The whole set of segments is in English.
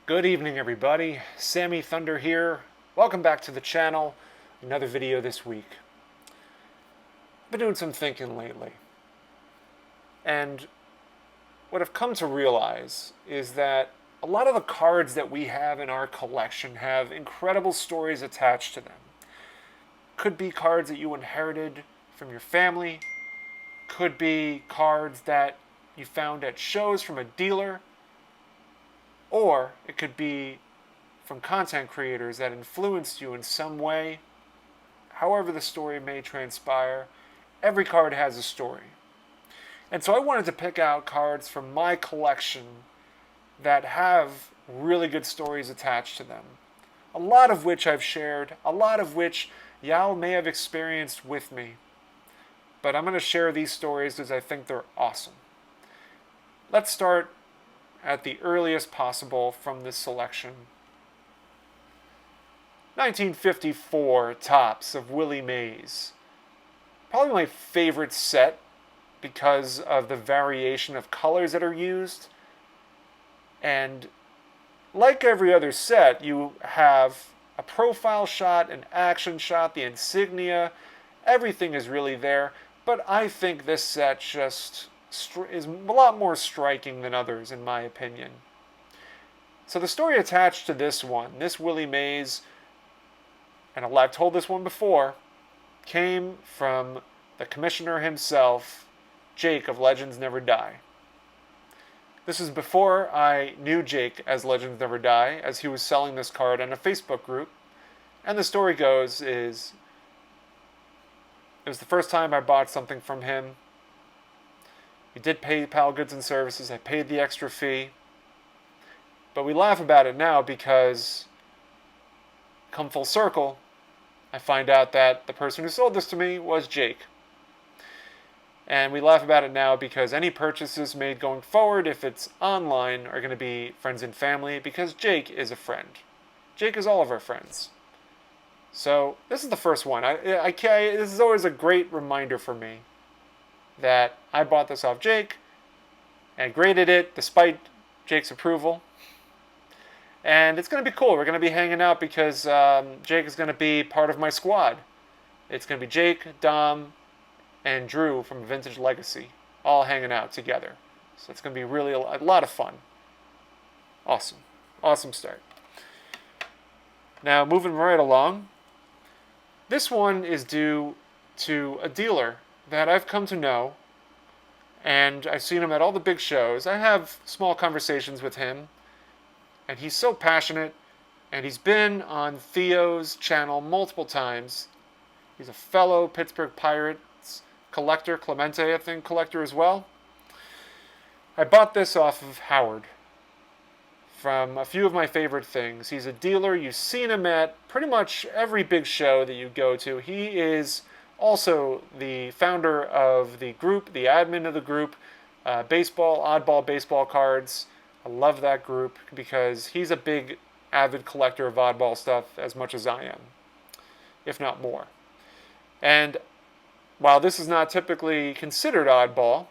Good evening, everybody. Sammy Thunder here. Welcome back to the channel. Another video this week. I've been doing some thinking lately. And what I've come to realize is that a lot of the cards that we have in our collection have incredible stories attached to them. Could be cards that you inherited from your family. Could be cards that you found at shows from a dealer. Or it could be from content creators that influenced you in some way. However the story may transpire, every card has a story. And so I wanted to pick out cards from my collection that have really good stories attached to them. A lot of which I've shared, a lot of which y'all may have experienced with me. But I'm going to share these stories because I think they're awesome. Let's start at the earliest possible from this selection. 1954 Topps of Willie Mays. Probably my favorite set because of the variation of colors that are used. And like every other set, you have a profile shot, an action shot, the insignia. Everything is really there. But I think this set just is a lot more striking than others, in my opinion. So the story attached to this one, this Willie Mays, and I've told this one before, came from the commissioner himself, Jake of Legends Never Die. This is before I knew Jake as Legends Never Die, as he was selling this card in a Facebook group. And the story goes is, it was the first time I bought something from him. We did PayPal goods and services. I paid the extra fee. But we laugh about it now because, come full circle, I find out that the person who sold this to me was Jake. And we laugh about it now because any purchases made going forward, if it's online, are going to be friends and family because Jake is a friend. Jake is all of our friends. So this is the first one. This is always a great reminder for me that I bought this off Jake and graded it despite Jake's approval. And it's going to be cool. We're going to be hanging out because Jake is going to be part of my squad. It's going to be Jake, Dom, and Drew from Vintage Legacy all hanging out together. So it's going to be really a lot of fun. Awesome. Awesome start. Now, moving right along. This one is due to a dealer that I've come to know, and I've seen him at all the big shows. I have small conversations with him, and he's so passionate, and he's been on Theo's channel multiple times. He's a fellow Pittsburgh Pirates collector, Clemente, I think, collector as well. I bought this off of Howard from a few of my favorite things. He's a dealer. You've seen him at pretty much every big show that you go to. He is also the founder of the group, the admin of the group, oddball baseball cards. I love that group because he's a big avid collector of oddball stuff as much as I am, if not more. And while this is not typically considered oddball,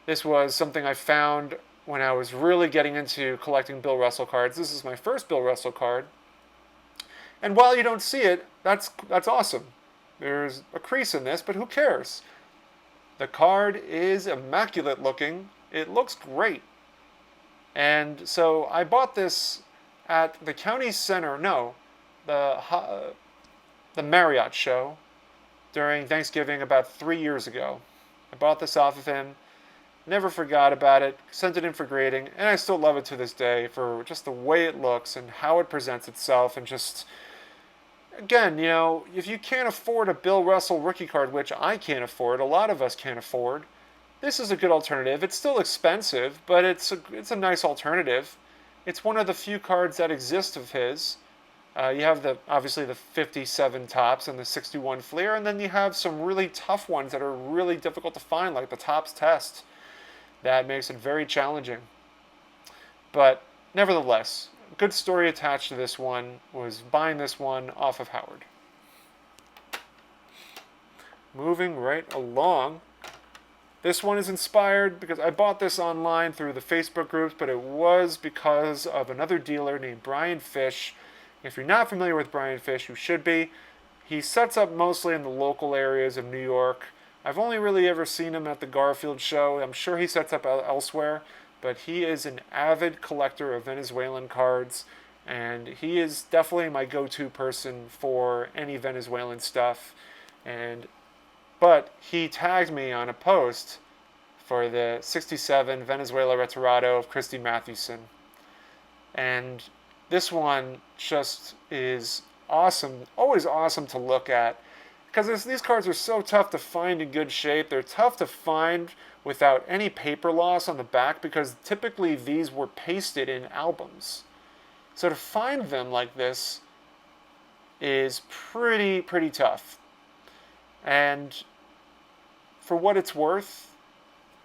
this was something I found when I was really getting into collecting Bill Russell cards. This is my first Bill Russell card. And while you don't see it, that's awesome. There's a crease in this, but who cares? The card is immaculate looking. It looks great. And so I bought this at the county center, the Marriott show during Thanksgiving about 3 years ago. I bought this off of him. Never forgot about it. Sent it in for grading. And I still love it to this day for just the way it looks and how it presents itself and just... Again, if you can't afford a Bill Russell rookie card, which I can't afford, a lot of us can't afford, this is a good alternative. It's still expensive, but it's a nice alternative. It's one of the few cards that exist of his. You have obviously the 57 Topps and the 61 Fleer, and then you have some really tough ones that are really difficult to find, like the Topps Test. That makes it very challenging. But nevertheless, good story attached to this one was buying this one off of Howard. Moving right along, This one is inspired because I bought this online through the Facebook groups, but it was because of another dealer named Brian Fish. If you're not familiar with Brian Fish, you should be. He sets up mostly in the local areas of New York. I've only really ever seen him at the Garfield show. I'm sure he sets up elsewhere, but he is an avid collector of Venezuelan cards, and he is definitely my go-to person for any Venezuelan stuff. But he tagged me on a post for the 67 Venezuela Retirado of Christy Mathewson. And this one just is awesome, always awesome to look at, because these cards are so tough to find in good shape. They're tough to find without any paper loss on the back, because typically these were pasted in albums. So to find them like this is pretty tough. And for what it's worth,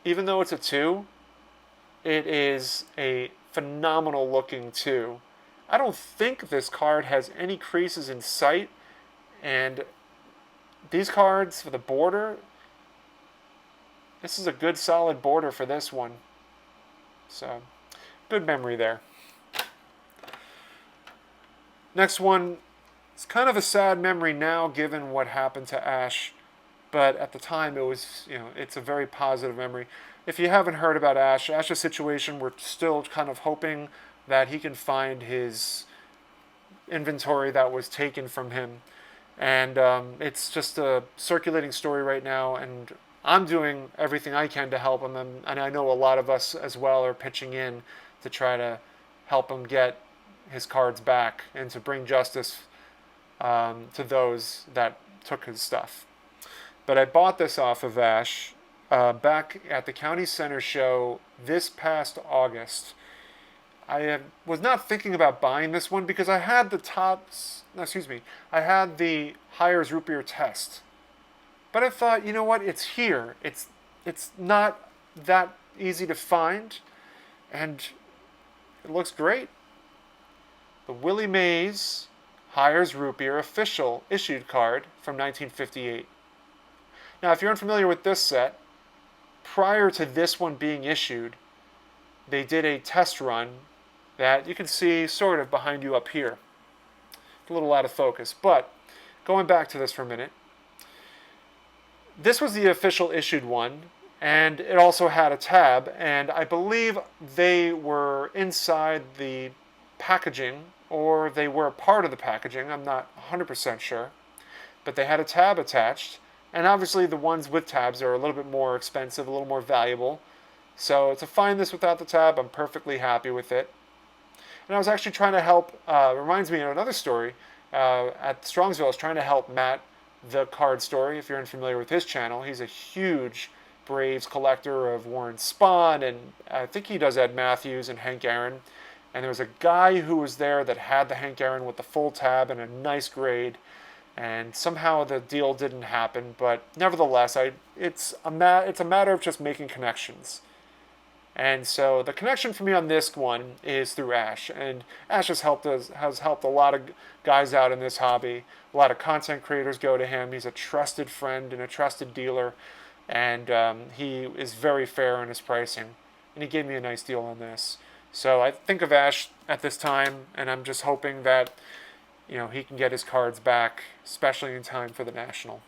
even though it's a 2, it is a phenomenal looking 2. I don't think this card has any creases in sight, and these cards for the border, this is a good solid border for this one. So, good memory there. Next one, it's kind of a sad memory now given what happened to Ash, but at the time it was, it's a very positive memory. If you haven't heard about Ash's situation, we're still kind of hoping that he can find his inventory that was taken from him. And it's just a circulating story right now, and I'm doing everything I can to help him, and I know a lot of us as well are pitching in to try to help him get his cards back and to bring justice to those that took his stuff. But I bought this off of Ash back at the County Center show this past August. I was not thinking about buying this one because I had I had the Hires Root Beer test. But I thought, you know what, it's here. It's not that easy to find, and it looks great. The Willie Mays Hires Root Beer official issued card from 1958. Now, if you're unfamiliar with this set, prior to this one being issued, they did a test run that you can see sort of behind you up here. It's a little out of focus, but going back to this for a minute, this was the official issued one, and it also had a tab, and I believe they were inside the packaging, or they were a part of the packaging. I'm not 100% sure, but they had a tab attached, and obviously the ones with tabs are a little bit more expensive, a little more valuable. So to find this without the tab, I'm perfectly happy with it. And I was actually trying to help, reminds me of another story, at Strongsville, I was trying to help Matt, the Card Story, if you're unfamiliar with his channel. He's a huge Braves collector of Warren Spahn, and I think he does Ed Matthews and Hank Aaron. And there was a guy who was there that had the Hank Aaron with the full tab and a nice grade, and somehow the deal didn't happen. But nevertheless, it's a matter of just making connections. And so the connection for me on this one is through Ash, and Ash has helped a lot of guys out in this hobby. A lot of content creators go to him. He's a trusted friend and a trusted dealer, and he is very fair in his pricing. And he gave me a nice deal on this. So I think of Ash at this time, and I'm just hoping that he can get his cards back, especially in time for the National.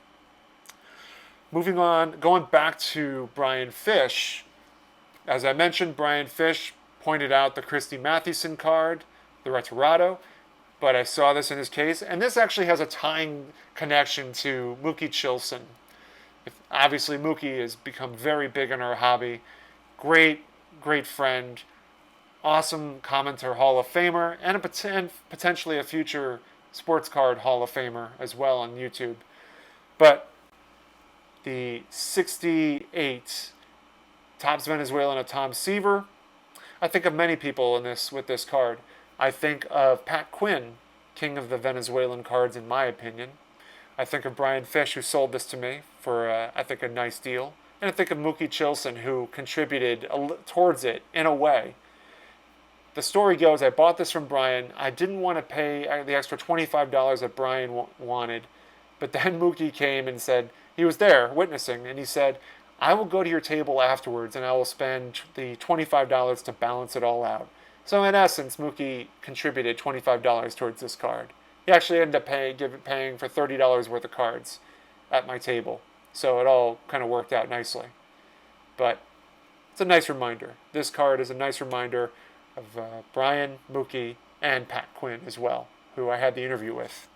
Moving on, going back to Brian Fish. As I mentioned, Brian Fish pointed out the Christy Mathewson card, the Retirado, but I saw this in his case, and this actually has a tying connection to Mookie Chilson. Obviously, Mookie has become very big in our hobby. Great friend, awesome commenter, Hall of Famer, and potentially a future sports card Hall of Famer as well on YouTube. But the 68 Topps Venezuelan of Tom Seaver, I think of many people with this card. I think of Pat Quinn, king of the Venezuelan cards in my opinion. I think of Brian Fish, who sold this to me for, I think, a nice deal. And I think of Mookie Chilson, who contributed towards it in a way. The story goes, I bought this from Brian. I didn't want to pay the extra $25 that Brian wanted. But then Mookie came and said, he was there witnessing, and he said, I will go to your table afterwards and I will spend the $25 to balance it all out. So in essence, Mookie contributed $25 towards this card. He actually ended up paying for $30 worth of cards at my table. So it all kind of worked out nicely. But it's a nice reminder. This card is a nice reminder of Brian, Mookie, and Pat Quinn as well, who I had the interview with.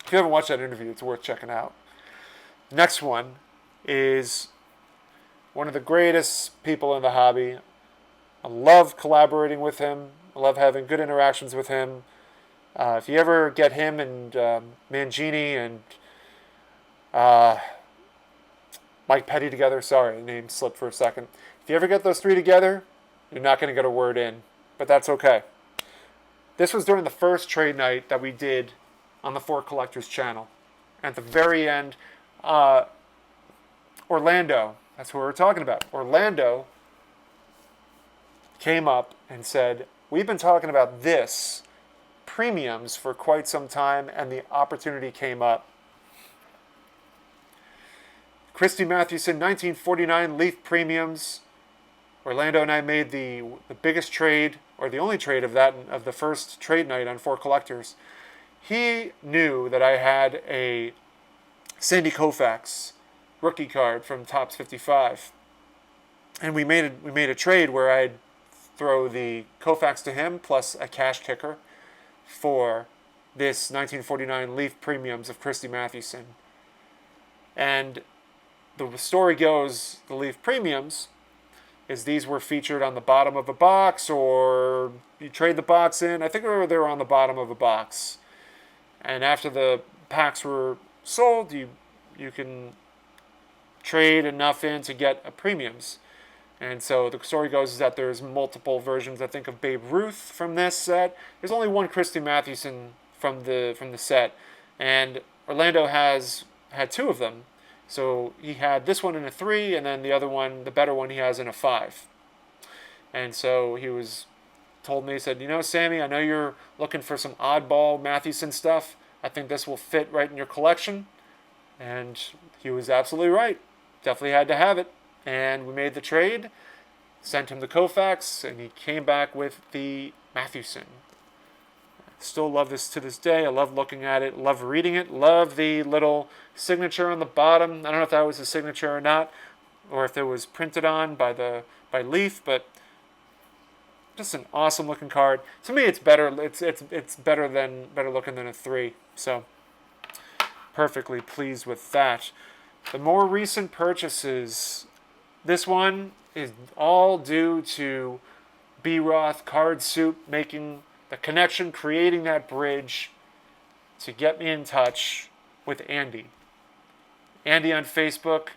If you haven't watched that interview, it's worth checking out. Next one is one of the greatest people in the hobby. I love collaborating with him. I love having good interactions with him. If you ever get him and Mangini and Mike Petty together, sorry, the name slipped for a second. If you ever get those three together, you're not going to get a word in, but that's okay. This was during the first trade night that we did on the Four Collectors channel. At the very end, Orlando, that's who we were talking about. Orlando came up and said, we've been talking about this, premiums, for quite some time, and the opportunity came up. Christy Mathewson, 1949 Leaf premiums. Orlando and I made the biggest trade, or the only trade of the first trade night on Four Collectors. He knew that I had a Sandy Koufax rookie card from Topps 55, and we made a trade where I'd throw the Koufax to him plus a cash kicker for this 1949 Leaf premiums of Christy Mathewson. And the story goes, the Leaf premiums is these were featured on the bottom of a box, or you trade the box in. I think they were on the bottom of a box. And after the packs were sold, you can trade enough in to get premiums. And so the story goes is that there's multiple versions, I think, of Babe Ruth from this set. There's only one Christy Mathewson from the set, and Orlando had two of them. So he had this one in a 3, and then the other one, the better one, he has in a 5. And so he told me, he said, Sammy, I know you're looking for some oddball Mathewson stuff. I think this will fit right in your collection. And he was absolutely right. Definitely had to have it. And we made the trade, sent him the Koufax, and he came back with the Mathewson. Still love this to this day. I love looking at it, love reading it, love the little signature on the bottom. I don't know if that was a signature or not, or if it was printed on by Leaf, but just an awesome looking card. To me, it's better. It's better looking than a 3. So perfectly pleased with that. The more recent purchases, this one is all due to B. Roth Card Soup making the connection, creating that bridge to get me in touch with Andy. Andy on Facebook,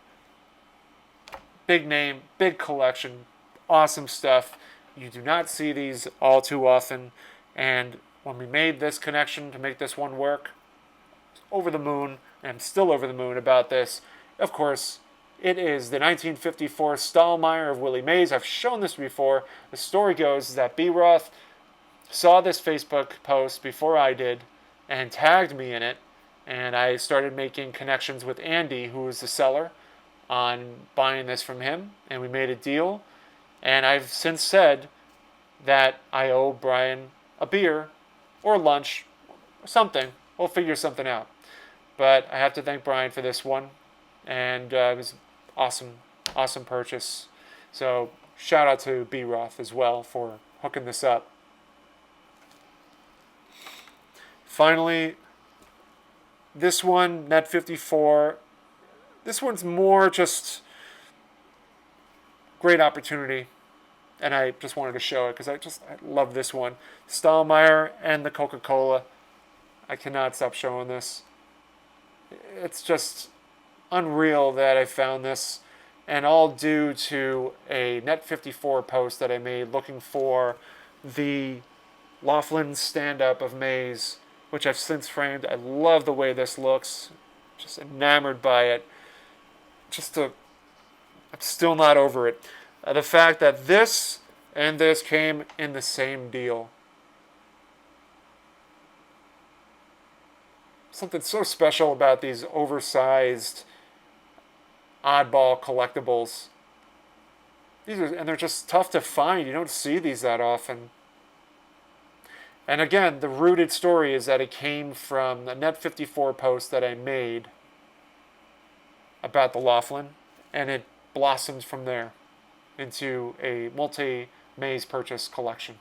big name, big collection, awesome stuff. You do not see these all too often. And when we made this connection to make this one work, over the moon, and I'm still over the moon about this. Of course, it is the 1954 Stahl Meyer of Willie Mays. I've shown this before. The story goes that B. Roth saw this Facebook post before I did and tagged me in it, and I started making connections with Andy, who was the seller, on buying this from him, and we made a deal. And I've since said that I owe Brian a beer or lunch or something. We'll figure something out. But I have to thank Brian for this one, and it was awesome purchase. So shout out to B. Roth as well for hooking this up. Finally, this one, Net 54, this one's more just great opportunity, and I just wanted to show it because I love this one. Stahl Meyer and the Coca-Cola. I cannot stop showing this. It's just unreal that I found this, and all due to a Net 54 post that I made looking for the Laughlin stand-up of Mays, which I've since framed. I love the way this looks. Just enamored by it. I'm still not over it. The fact that this and this came in the same deal. Something so special about these oversized oddball collectibles. And they're just tough to find. You don't see these that often. And again, the rooted story is that it came from a Net 54 post that I made about the Laughlin, and it blossoms from there into a multi-Mays purchase collection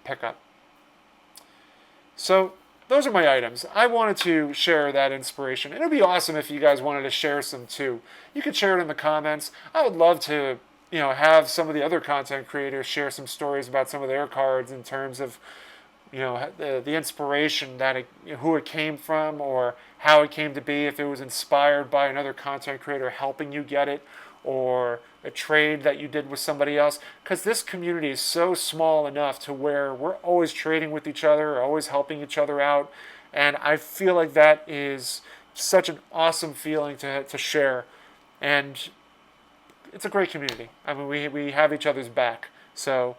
pickup. So those are my items. I wanted to share that inspiration. It would be awesome if you guys wanted to share some too. You could share it in the comments. I would love to, have some of the other content creators share some stories about some of their cards in terms of, the inspiration that who it came from, or how it came to be, if it was inspired by another content creator helping you get it, or a trade that you did with somebody else. Because this community is so small enough to where we're always trading with each other, always helping each other out. And I feel like that is such an awesome feeling to share. And it's a great community. I mean, we have each other's back. So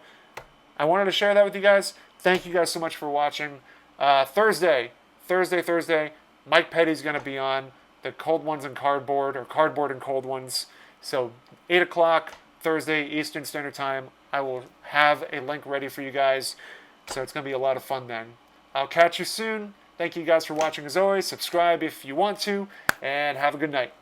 I wanted to share that with you guys. Thank you guys so much for watching. Thursday, Mike Petty's going to be on the Cold Ones and Cardboard, or Cardboard and Cold Ones. So 8 o'clock Thursday Eastern Standard Time. I will have a link ready for you guys. So it's going to be a lot of fun then. I'll catch you soon. Thank you guys for watching as always. Subscribe if you want to. And have a good night.